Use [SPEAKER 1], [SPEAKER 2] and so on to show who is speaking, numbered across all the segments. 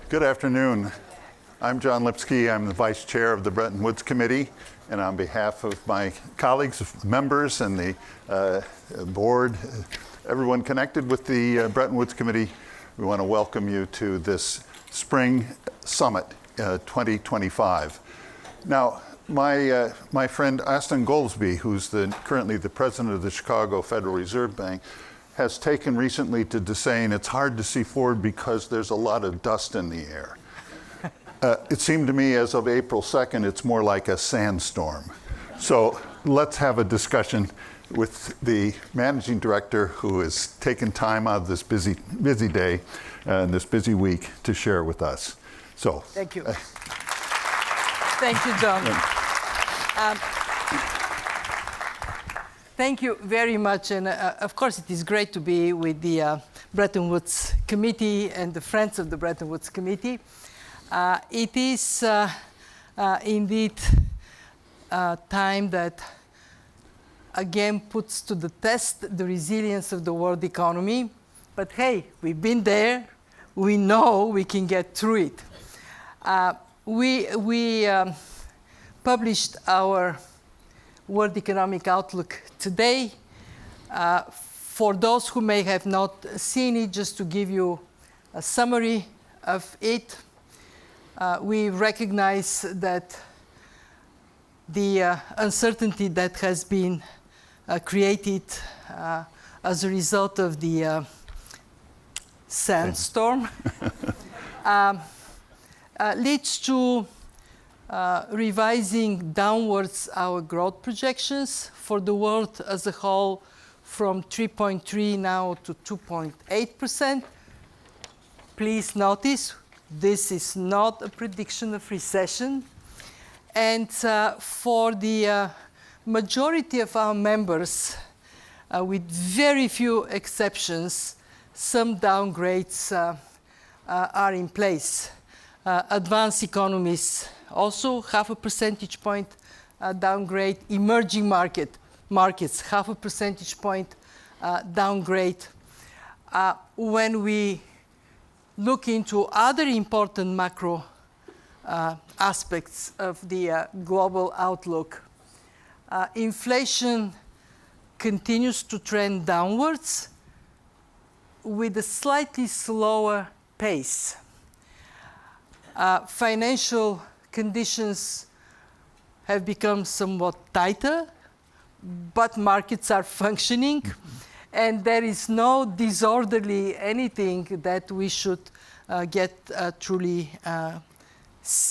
[SPEAKER 1] Good afternoon. I'm John Lipsky. I'm the Vice Chair of the Bretton Woods Committee. And on behalf of my colleagues, members, and the board, everyone connected with the Bretton Woods Committee, we want to welcome you to this Spring Summit 2025. Now, my friend Austin Goolsbee, who's currently the president of the Chicago Federal Reserve Bank, has taken recently to saying it's hard to see forward because there's a lot of dust in the air. It seemed to me as of April 2nd, it's more like a sandstorm. So let's have a discussion with the managing director who has taken time out of this busy day and this busy week to share with us. So
[SPEAKER 2] thank you. Thank you, John. Thank you very much. And of course, it is great to be with the Bretton Woods Committee and the friends of the Bretton Woods Committee. It is indeed time that again puts to the test the resilience of the world economy. But hey, we've been there. We know we can get through it. We published our World Economic Outlook today. For those who may have not seen it, just to give you a summary of it, we recognize that the uncertainty that has been created as a result of the sandstorm leads to revising downwards our growth projections for the world as a whole from 3.3 now to 2.8%. Please notice, this is not a prediction of recession. And for the majority of our members, with very few exceptions, some downgrades are in place. Advanced economies also 0.5 percentage point downgrade. Emerging markets 0.5 percentage point downgrade. When we look into other important macro aspects of the global outlook, inflation continues to trend downwards with a slightly slower pace. Financial conditions have become somewhat tighter, but markets are functioning, and there is no disorderly anything that we should get truly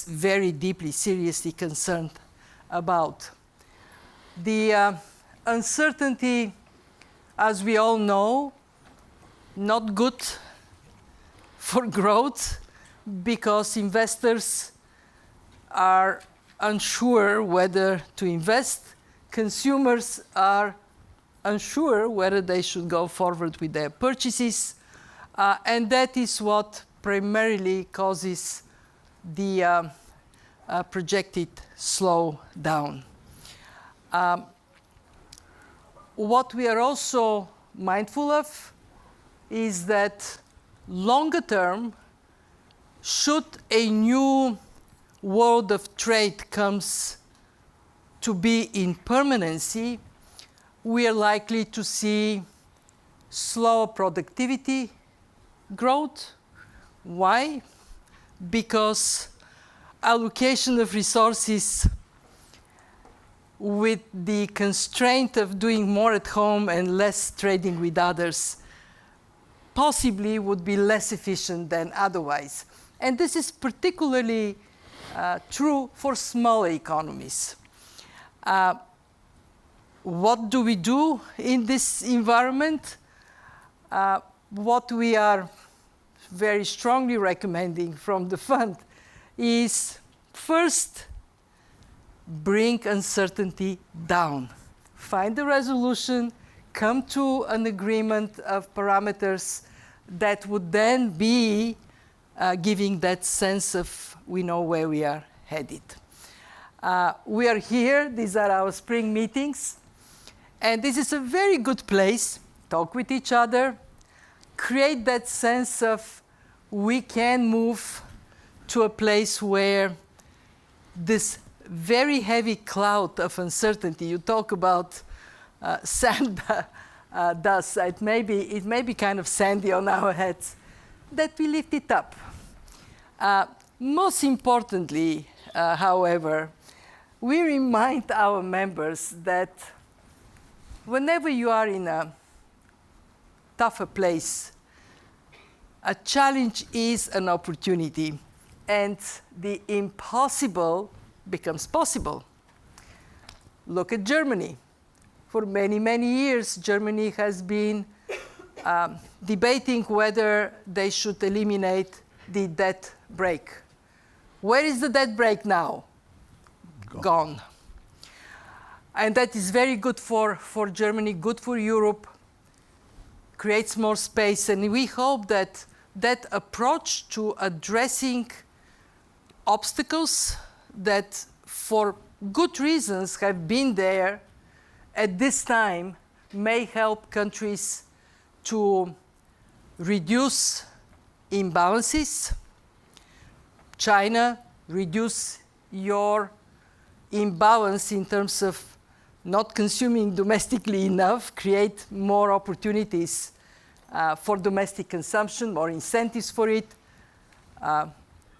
[SPEAKER 2] very deeply, seriously concerned about. The uncertainty, as we all know, not good for growth, because investors are unsure whether to invest. Consumers are unsure whether they should go forward with their purchases. And that is what primarily causes the projected slowdown. What we are also mindful of is that longer term, should a new world of trade comes to be in permanency, we are likely to see slower productivity growth. Why? Because allocation of resources with the constraint of doing more at home and less trading with others possibly would be less efficient than otherwise. And this is particularly true for smaller economies. What do we do in this environment? What we are very strongly recommending from the fund is first, bring uncertainty down. Find a resolution, come to an agreement of parameters that would then be giving that sense of we know where we are headed. We are here, these are our spring meetings, and this is a very good place, talk with each other, create that sense of we can move to a place where this very heavy cloud of uncertainty, you talk about sand dust, it may be kind of sandy on our heads, that we lift it up. Most importantly, however, we remind our members that whenever you are in a tougher place, a challenge is an opportunity, and the impossible becomes possible. Look at Germany. For many, many years, Germany has been debating whether they should eliminate the debt brake. Where is the debt brake now? Gone. And that is very good for Germany, good for Europe, creates more space, and we hope that that approach to addressing obstacles that for good reasons have been there at this time may help countries to reduce imbalances. China, reduce your imbalance in terms of not consuming domestically enough, create more opportunities for domestic consumption, more incentives for it,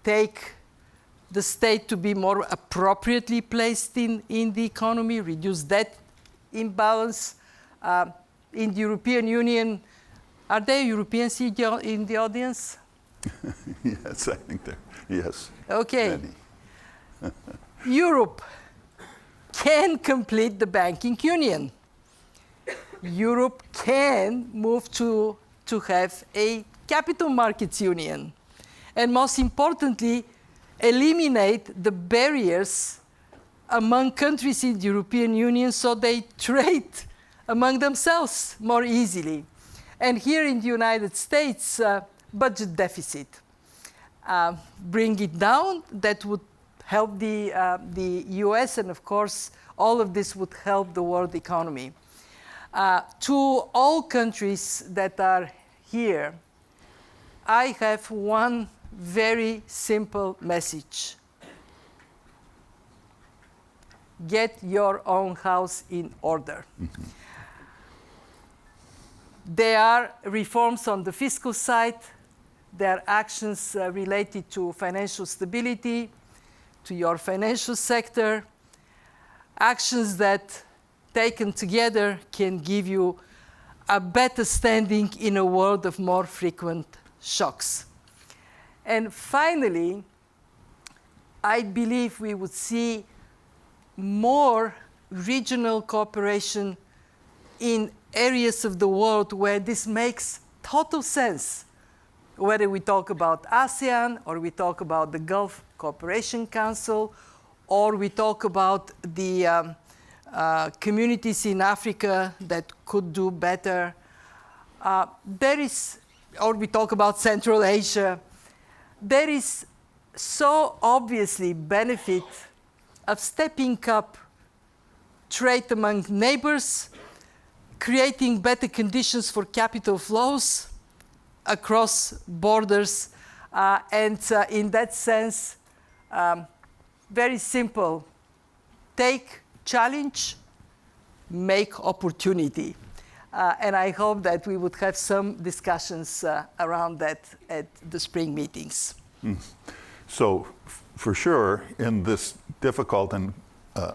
[SPEAKER 2] take the state to be more appropriately placed in the economy, reduce debt imbalance. In the European Union, are there Europeans in the audience?
[SPEAKER 1] Yes, I think there. Yes.
[SPEAKER 2] Okay.
[SPEAKER 1] Many.
[SPEAKER 2] Europe can complete the banking union. Europe can move to have a capital markets union. And most importantly, eliminate the barriers among countries in the European Union so they trade among themselves more easily. And here in the United States, budget deficit. Bring it down, that would help the US, and of course, all of this would help the world economy. To all countries that are here, I have one very simple message. Get your own house in order. Mm-hmm. There are reforms on the fiscal side. There are actions related to financial stability, to your financial sector, actions that taken together can give you a better standing in a world of more frequent shocks. And finally, I believe we would see more regional cooperation in areas of the world where this makes total sense, whether we talk about ASEAN, or we talk about the Gulf Cooperation Council, or we talk about the communities in Africa that could do better. Or we talk about Central Asia. There is so obviously benefit of stepping up trade among neighbors, creating better conditions for capital flows across borders, and in that sense, very simple. Take challenge, make opportunity. And I hope that we would have some discussions around that at the spring meetings.
[SPEAKER 1] So, for sure, in this difficult and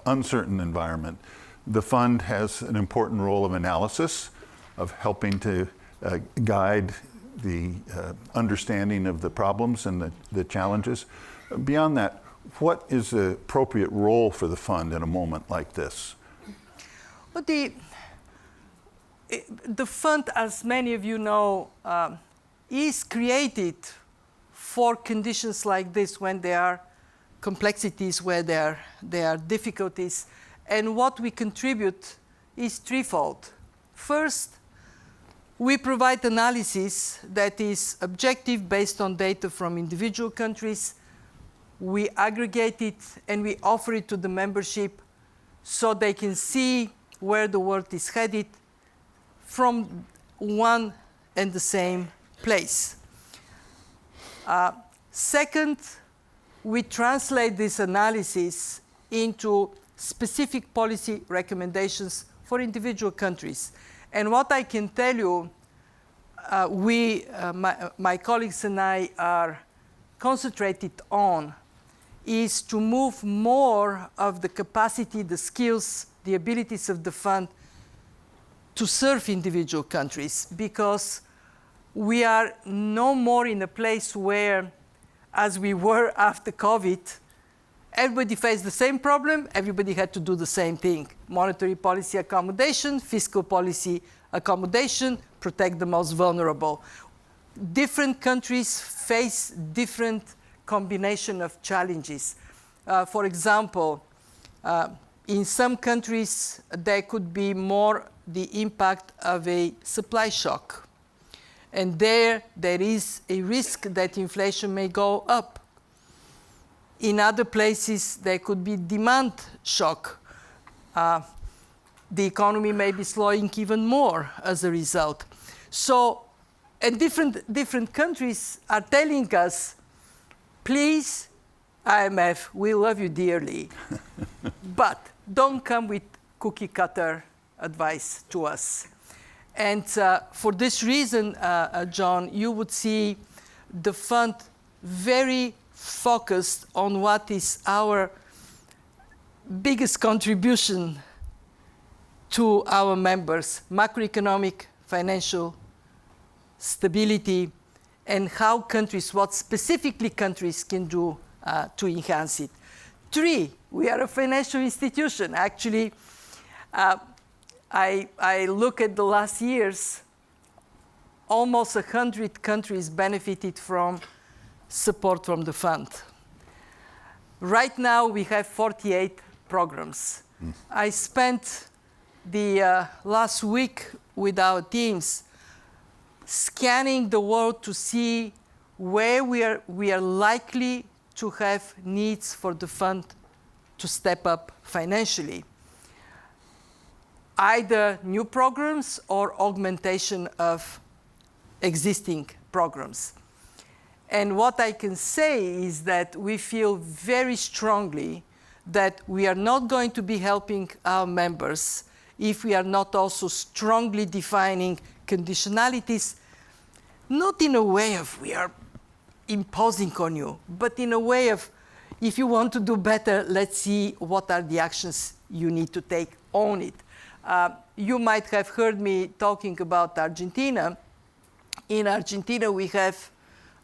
[SPEAKER 1] uncertain environment, the fund has an important role of analysis, of helping to guide the understanding of the problems and the challenges. Beyond that, what is the appropriate role for the fund in a moment like this?
[SPEAKER 2] Well, the fund, as many of you know, is created for conditions like this, when there are complexities, where there are difficulties. And what we contribute is threefold. First, we provide analysis that is objective, based on data from individual countries. We aggregate it and we offer it to the membership so they can see where the world is headed from one and the same place. Second, we translate this analysis into specific policy recommendations for individual countries. And what I can tell you, my colleagues and I are concentrated on is to move more of the capacity, the skills, the abilities of the fund to serve individual countries, because we are no more in a place where, as we were after COVID, everybody faced the same problem, everybody had to do the same thing. Monetary policy accommodation, fiscal policy accommodation, protect the most vulnerable. Different countries face different combination of challenges. For example, in some countries, there could be more the impact of a supply shock. And there is a risk that inflation may go up. In other places, there could be demand shock. The economy may be slowing even more as a result. So, and different countries are telling us, please, IMF, we love you dearly, but don't come with cookie cutter advice to us. And for this reason, John, you would see the fund very focused on what is our biggest contribution to our members: macroeconomic, financial stability, and how countries, what specifically countries can do to enhance it. 3, we are a financial institution. Actually, I look at the last years, almost 100 countries benefited from support from the fund. Right now, we have 48 programs. I spent the last week with our teams scanning the world to see where we are likely to have needs for the fund to step up financially. Either new programs or augmentation of existing programs. And what I can say is that we feel very strongly that we are not going to be helping our members if we are not also strongly defining conditionalities, not in a way of we are imposing on you, but in a way of, if you want to do better, let's see what are the actions you need to take on it. You might have heard me talking about Argentina. In Argentina, we have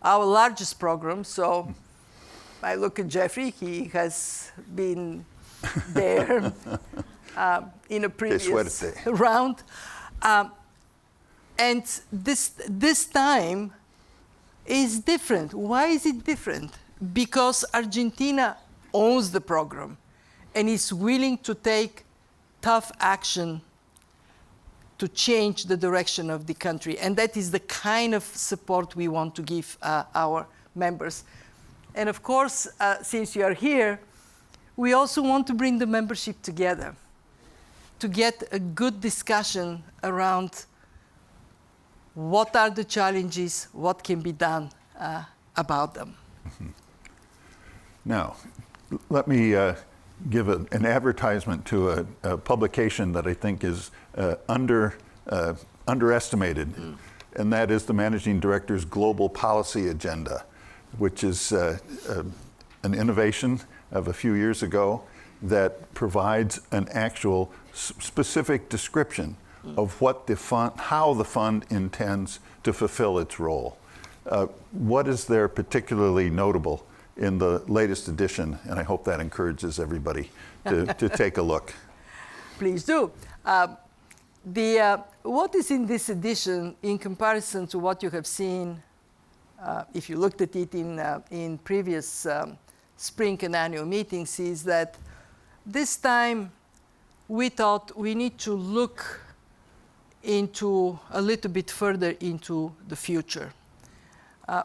[SPEAKER 2] our largest program. So I look at Jeffrey, he has been there in a previous round. And this time is different. Why is it different? Because Argentina owns the program and is willing to take tough action to change the direction of the country. And that is the kind of support we want to give our members. And of course, since you are here, we also want to bring the membership together to get a good discussion around what are the challenges, what can be done about them.
[SPEAKER 1] Mm-hmm. Now, let me give an advertisement to a publication that I think is underestimated, and that is the Managing Director's Global Policy Agenda, which is an innovation of a few years ago that provides an actual specific description of what the fund, how the fund intends to fulfill its role. What is there particularly notable in the latest edition? And I hope that encourages everybody to take a look. Please do.
[SPEAKER 2] What is in this edition in comparison to what you have seen, if you looked at it in previous spring and annual meetings, is that this time we thought we need to look into a little bit further into the future.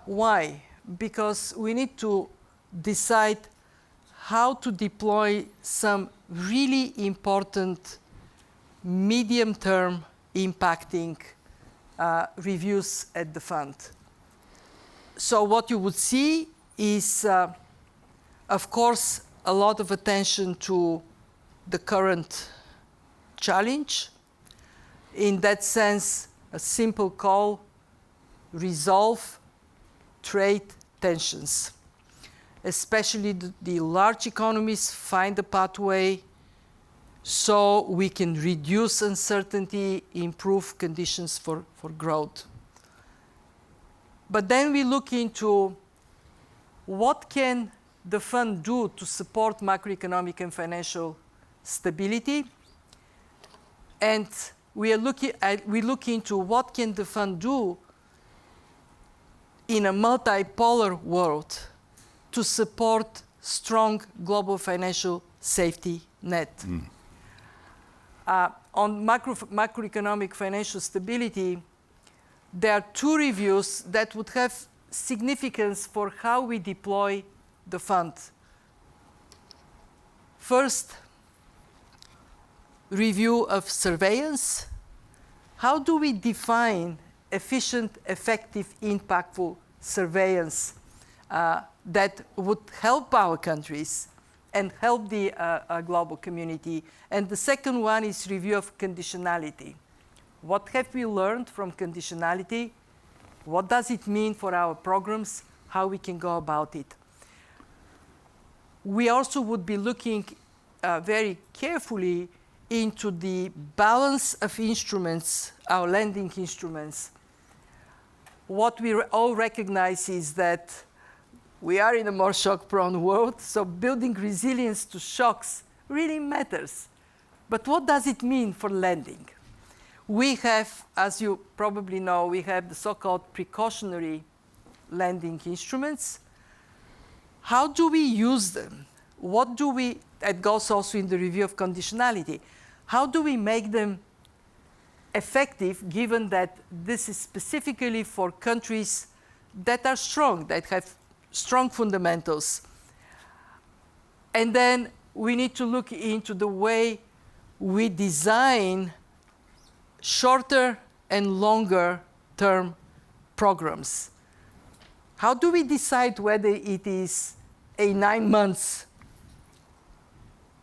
[SPEAKER 2] Why? Because we need to decide how to deploy some really important medium-term impacting reviews at the fund. So what you would see is Of course, a lot of attention to the current challenge. In that sense, a simple call: resolve trade tensions. Especially the large economies find a pathway so we can reduce uncertainty, improve conditions for growth. But then we look into what can the fund do to support macroeconomic and financial stability. And we look into what can the fund do in a multipolar world to support strong global financial safety net. On macroeconomic financial stability, there are two reviews that would have significance for how we deploy the fund. First, review of surveillance. How do we define efficient, effective, impactful surveillance that would help our countries and help the global community? And the second one is review of conditionality. What have we learned from conditionality? What does it mean for our programs? How we can go about it? We also would be looking very carefully into the balance of instruments, our lending instruments. What we all recognize is that we are in a more shock-prone world, so building resilience to shocks really matters. But what does it mean for lending? We have, as you probably know, we have the so-called precautionary lending instruments. How do we use them? What do we, that goes also in the review of conditionality, how do we make them effective, given that this is specifically for countries that are strong, that have strong fundamentals? And then we need to look into the way we design shorter and longer term programs. How do we decide whether it is a 9 months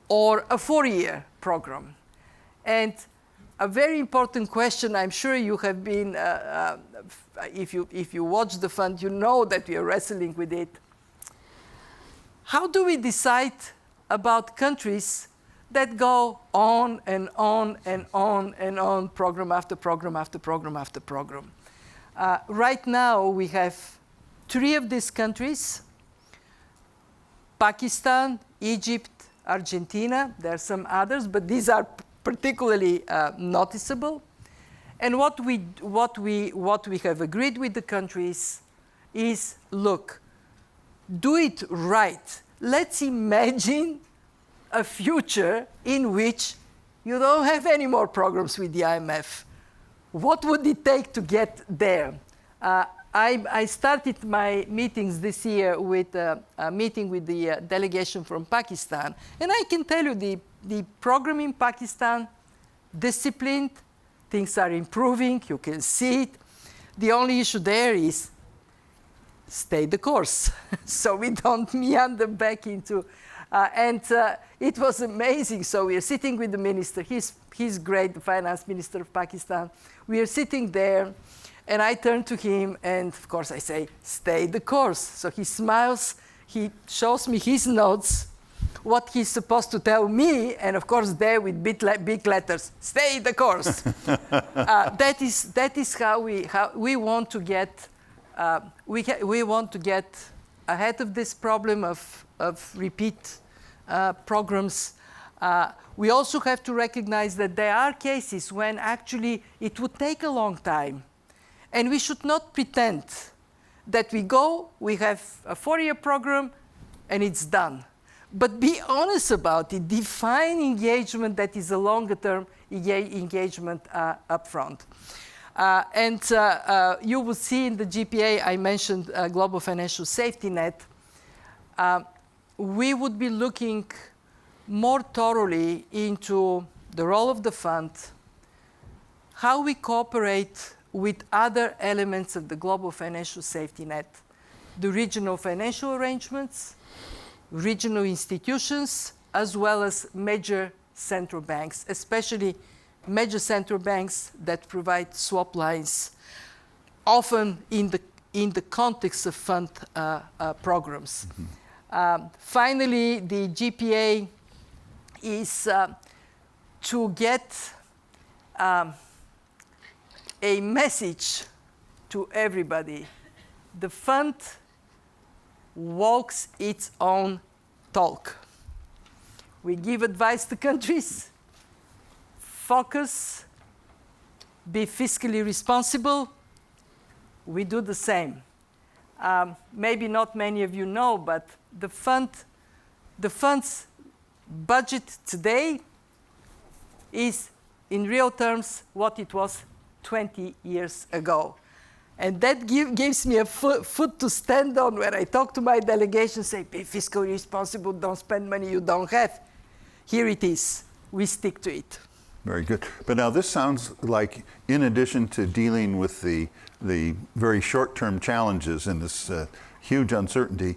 [SPEAKER 2] or a 4-year program? And a very important question, I'm sure you have been, if you watch the fund, you know that we are wrestling with it. How do we decide about countries that go on and on and on and on, program after program after program after program? Right now, we have 3 of these countries: Pakistan, Egypt, Argentina. There are some others, but these are particularly noticeable. And what we have agreed with the countries is, look, do it right. Let's imagine a future in which you don't have any more programs with the IMF. What would it take to get there? I started my meetings this year with a meeting with the delegation from Pakistan. And I can tell you the program in Pakistan, disciplined, things are improving, you can see it. The only issue there is stay the course, so we don't meander back into. It was amazing. So we are sitting with the minister. He's great, the finance minister of Pakistan. We are sitting there, and I turn to him, and of course I say, stay the course. So he smiles, he shows me his notes, what he's supposed to tell me, and of course there with big letters, stay the course. That is how we want to get. We want to get ahead of this problem of repeat programs. We also have to recognize that there are cases when actually it would take a long time. And we should not pretend that we have a 4-year program, and it's done. But be honest about it. Define engagement that is a longer-term engagement up front. You will see in the GPA, I mentioned Global Financial Safety Net. We would be looking more thoroughly into the role of the fund, how we cooperate with other elements of the Global Financial Safety Net, the regional financial arrangements, regional institutions, as well as major central banks, especially major central banks that provide swap lines, often in the context of fund programs. Finally, the GPA is to get a message to everybody. The fund walks its own talk. We give advice to countries, focus, be fiscally responsible. We do the same. Maybe not many of you know, but the fund's budget today is, in real terms, what it was 20 years ago. And that gives me a foot to stand on when I talk to my delegation, say, be fiscally responsible, don't spend money you don't have. Here it is. We stick to it.
[SPEAKER 1] Very good. But now this sounds like, in addition to dealing with the very short-term challenges and this huge uncertainty,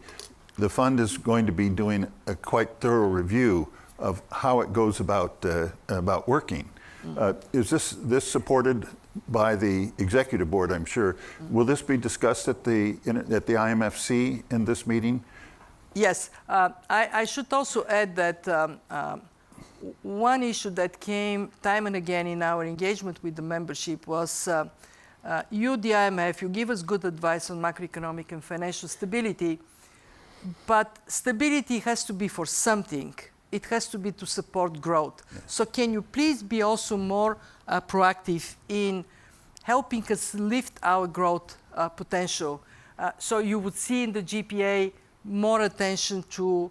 [SPEAKER 1] the fund is going to be doing a quite thorough review of how it goes about working. Is this supported by the executive board, I'm sure? Will this be discussed at the IMFC in this meeting?
[SPEAKER 2] Yes. I should also add that one issue that came time and again in our engagement with the membership was you, the IMF, you give us good advice on macroeconomic and financial stability, but stability has to be for something. It has to be to support growth. Yes. So can you please be also more proactive in helping us lift our growth potential? So you would see in the GPA more attention to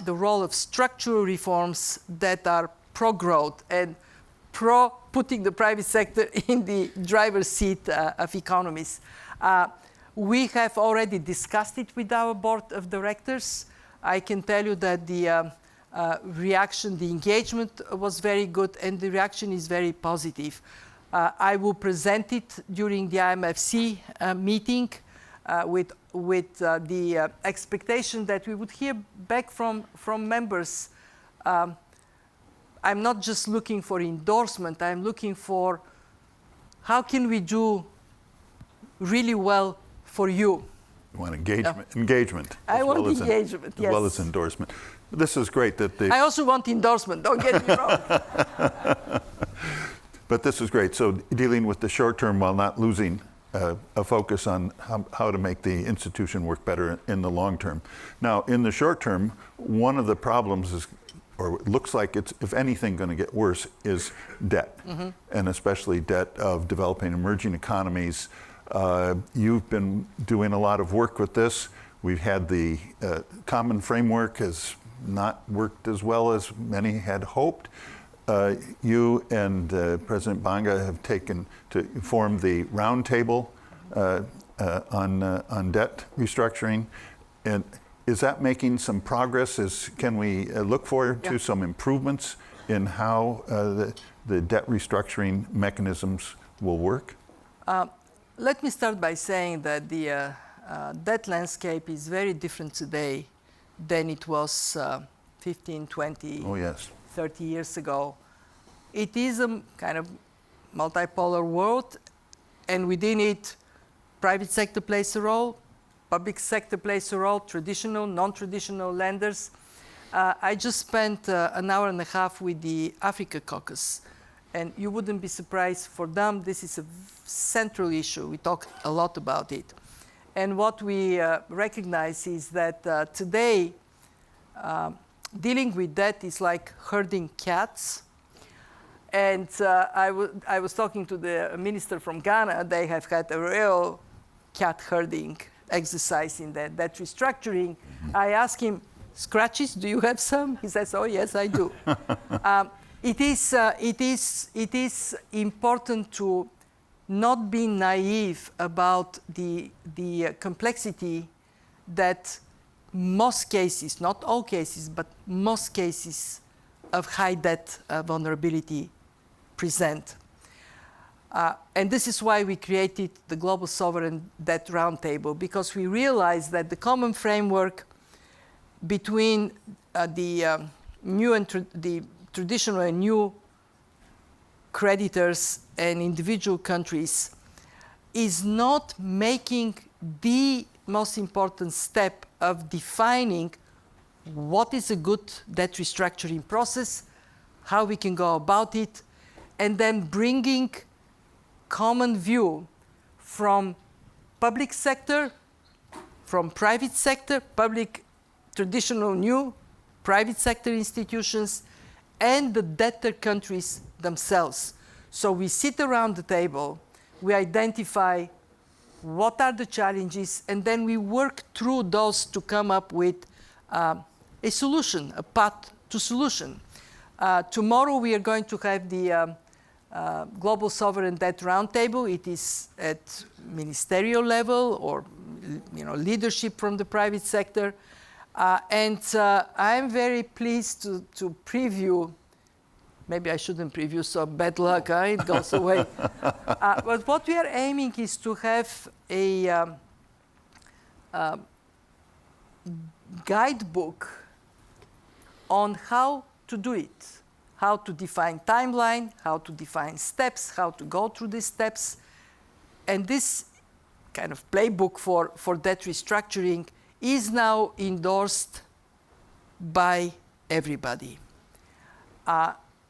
[SPEAKER 2] the role of structural reforms that are pro-growth and pro-putting the private sector in the driver's seat of economies. We have already discussed it with our board of directors. I can tell you that the reaction, the engagement was very good, and the reaction is very positive. I will present it during the IMFC meeting with the expectation that we would hear back from members. I'm not just looking for endorsement, I'm looking for how can we do really well for you.
[SPEAKER 1] You want engagement.
[SPEAKER 2] I want engagement, yes.
[SPEAKER 1] As well as endorsement. This is great that
[SPEAKER 2] I also want endorsement, don't get me wrong.
[SPEAKER 1] But this is great. So dealing with the short term while not losing a focus on how to make the institution work better in the long term. Now, in the short term, one of the problems is, or it looks like it's, if anything, going to get worse, is debt, and especially debt of developing emerging economies. You've been doing a lot of work with this. We've had the common framework has not worked as well as many had hoped. You and President Banga have taken to form the roundtable on debt restructuring. And is that making some progress? Can we look forward to some improvements in how the debt restructuring mechanisms will work?
[SPEAKER 2] Let me start by saying that the debt landscape is very different today than it was 15, 20,
[SPEAKER 1] oh, yes.
[SPEAKER 2] 30 years ago. It is a kind of multipolar world, and within it, private sector plays a role, public sector plays a role, traditional, non-traditional lenders. I just spent an hour and a half with the Africa Caucus, and you wouldn't be surprised, for them this is a central issue. We talk a lot about it. And what we recognize is that today, dealing with debt is like herding cats. And I was talking to the minister from Ghana. They have had a real cat herding exercise in that restructuring. I asked him, scratches, do you have some? He says, oh, yes, I do. It is important to not be naive about the complexity that most cases, not all cases, but most cases of high debt vulnerability present. And this is why we created the Global Sovereign Debt Roundtable, because we realized that the common framework between the new and the traditional and new creditors and individual countries is not making the most important step of defining what is a good debt restructuring process, how we can go about it, and then bringing common view from public sector, from private sector, public, traditional, new, private sector institutions, and the debtor countries themselves. So we sit around the table, we identify what are the challenges, and then we work through those to come up with a solution, a path to solution. Tomorrow we are going to have the Global Sovereign Debt Roundtable. It is at ministerial level or leadership from the private sector. And I'm very pleased to preview, maybe I shouldn't preview, so bad luck, it goes away. But what we are aiming is to have a guidebook on how to do it, how to define timeline, how to define steps, how to go through these steps. And this kind of playbook for debt restructuring is now endorsed by everybody,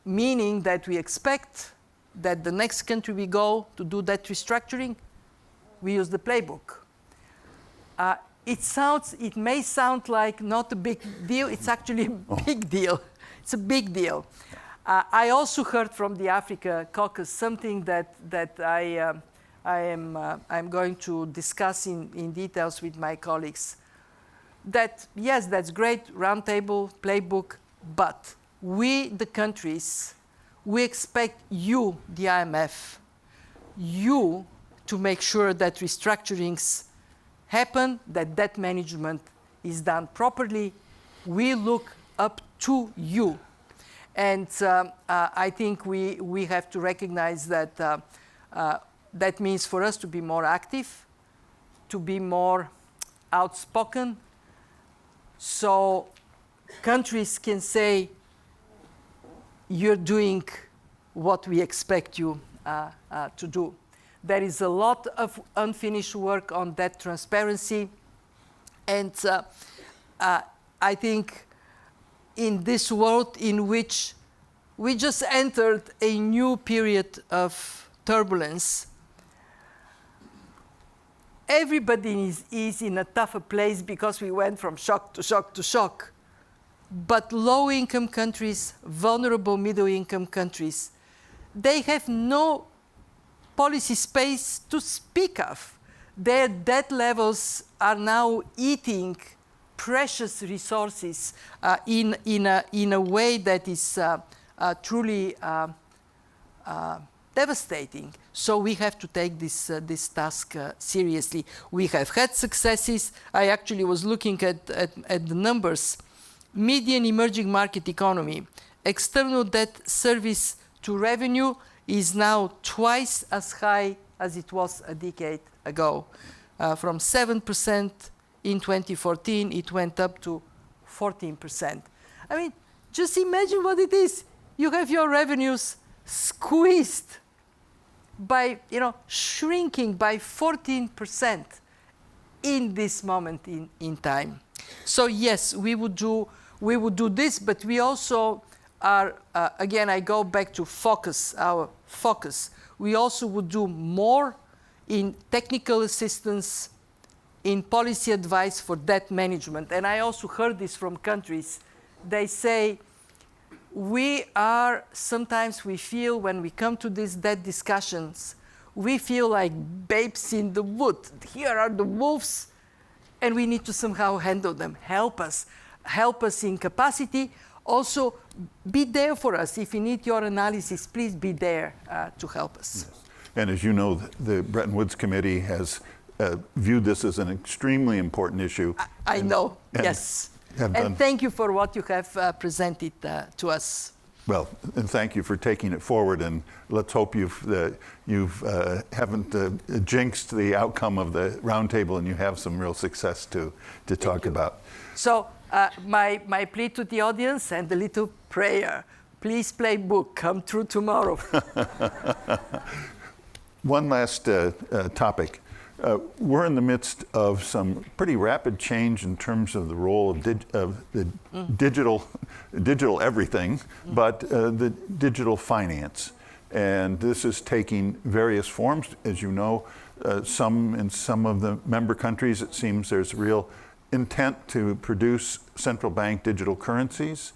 [SPEAKER 2] meaning that we expect that the next country we go to do debt restructuring, we use the playbook. It may sound like not a big deal. It's actually a big deal. It's a big deal. I also heard from the Africa caucus something that I'm going to discuss in details with my colleagues. That, yes, that's great, roundtable, playbook, but we, the countries, we expect you, the IMF, you to make sure that restructurings happen, that debt management is done properly. We look up to you. And I think we have to recognize that that means for us to be more active, to be more outspoken, so countries can say, you're doing what we expect you to do. There is a lot of unfinished work on debt transparency. And I think in this world in which we just entered a new period of turbulence, everybody is in a tougher place because we went from shock to shock to shock. But low-income countries, vulnerable middle-income countries, they have no policy space to speak of. Their debt levels are now eating precious resources in a way that is truly devastating. So we have to take this task seriously. We have had successes. I actually was looking at the numbers. Median emerging market economy, external debt service to revenue is now twice as high as it was a decade ago. From 7% in 2014, it went up to 14%. I mean, just imagine what it is. You have your revenues squeezed by, shrinking by 14% in this moment in time. So yes, we would do this, but we also are, again, I go back to our focus. We also would do more in technical assistance, in policy advice for debt management. And I also heard this from countries. They say, sometimes we feel when we come to these debt discussions, we feel like babes in the wood. Here are the wolves, and we need to somehow handle them. Help us in capacity. Also, be there for us. If you need your analysis, please be there to help us.
[SPEAKER 1] Yes. And as you know, the Bretton Woods Committee has viewed this as an extremely important issue.
[SPEAKER 2] I know, yes. And thank you for what you have presented to us.
[SPEAKER 1] Well, and thank you for taking it forward, and let's hope you haven't jinxed the outcome of the roundtable and you have some real success to talk about.
[SPEAKER 2] So my plea to the audience and a little prayer. Please play book, come true tomorrow.
[SPEAKER 1] One last topic. We're in the midst of some pretty rapid change in terms of the role of the digital everything, but the digital finance. And this is taking various forms. As you know, in some of the member countries, it seems there's real intent to produce central bank digital currencies.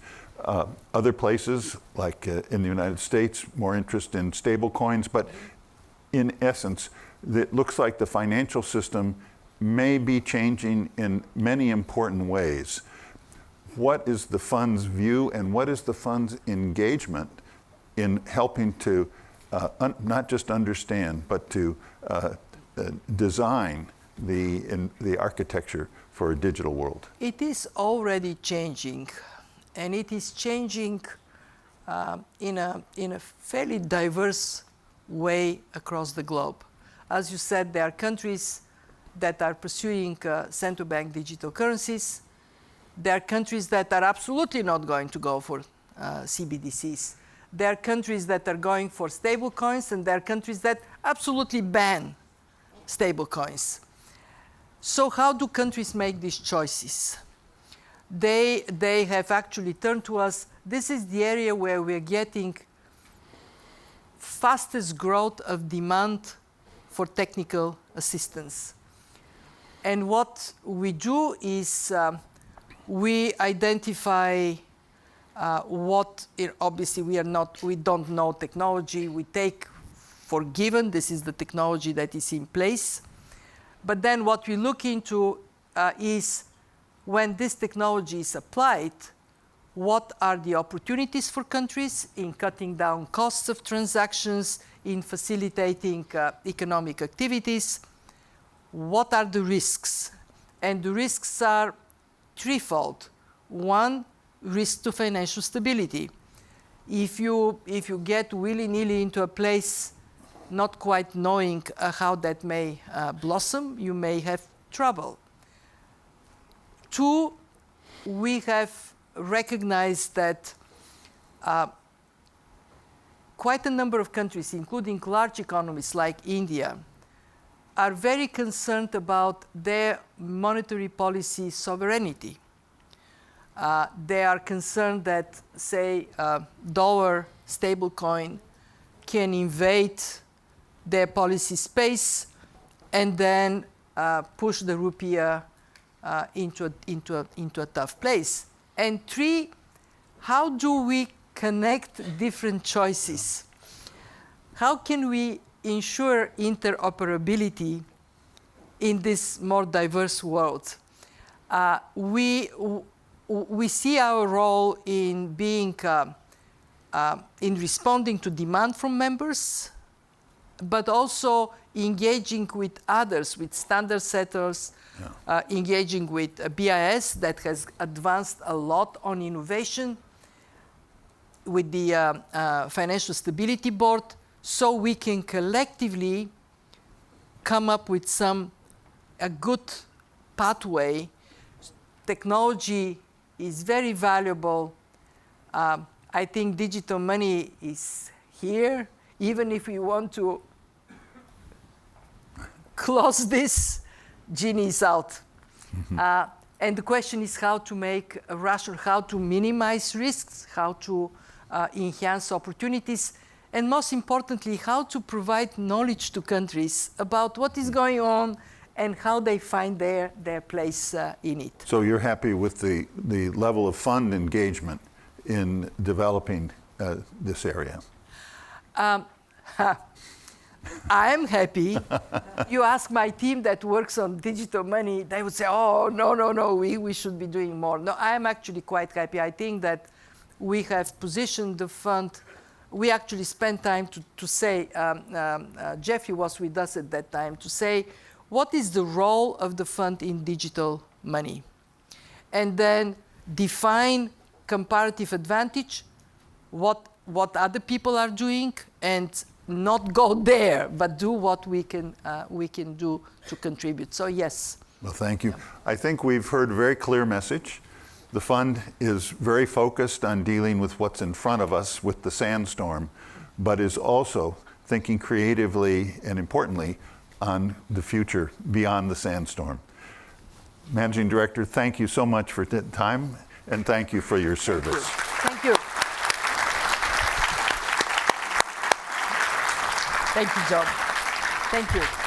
[SPEAKER 1] Other places, like in the United States, more interest in stable coins. But in essence, it looks like the financial system may be changing in many important ways. What is the fund's view and what is the fund's engagement in helping to not just understand, but to design the architecture for a digital world?
[SPEAKER 2] It is already changing, and it is changing in a fairly diverse way across the globe. As you said, there are countries that are pursuing central bank digital currencies. There are countries that are absolutely not going to go for CBDCs. There are countries that are going for stable coins, and there are countries that absolutely ban stable coins. So how do countries make these choices? They have actually turned to us. This is the area where we're getting fastest growth of demand for technical assistance. And what we do is we identify obviously we don't know technology. We take for given this is the technology that is in place. But then what we look into is when this technology is applied, what are the opportunities for countries in cutting down costs of transactions, in facilitating economic activities? What are the risks? And the risks are threefold. One, risk to financial stability. If you get willy-nilly into a place not quite knowing how that may blossom, you may have trouble. Two, we have recognized that quite a number of countries, including large economies like India, are very concerned about their monetary policy sovereignty. They are concerned that, say, dollar stablecoin can invade their policy space and then push the rupiah into a tough place. And three, how do we connect different choices? How can we ensure interoperability in this more diverse world? We see our role in being in responding to demand from members, but also engaging with others, with standard setters, engaging with BIS that has advanced a lot on innovation, with the Financial Stability Board, so we can collectively come up with a good pathway. Technology is very valuable. I think digital money is here. Even if we want to close this, genie is out. Mm-hmm. And the question is how to make a rational, how to minimize risks, how to enhance opportunities, and most importantly, how to provide knowledge to countries about what is going on and how they find their place in it.
[SPEAKER 1] So you're happy with the level of fund engagement in developing this area?
[SPEAKER 2] I'm happy. You ask my team that works on digital money, they would say, oh, no, we should be doing more. No, I am actually quite happy. I think that we have positioned the fund. We actually spent time to say, Jeffrey was with us at that time, to say, what is the role of the fund in digital money? And then define comparative advantage, what other people are doing, and not go there, but do what we can do to contribute. So yes.
[SPEAKER 1] Well, thank you. I think we've heard a very clear message. The fund is very focused on dealing with what's in front of us with the sandstorm, but is also thinking creatively and importantly on the future beyond the sandstorm. Managing Director, thank you so much for the time, and thank you for your service.
[SPEAKER 2] Thank you. Thank you, John. Thank you.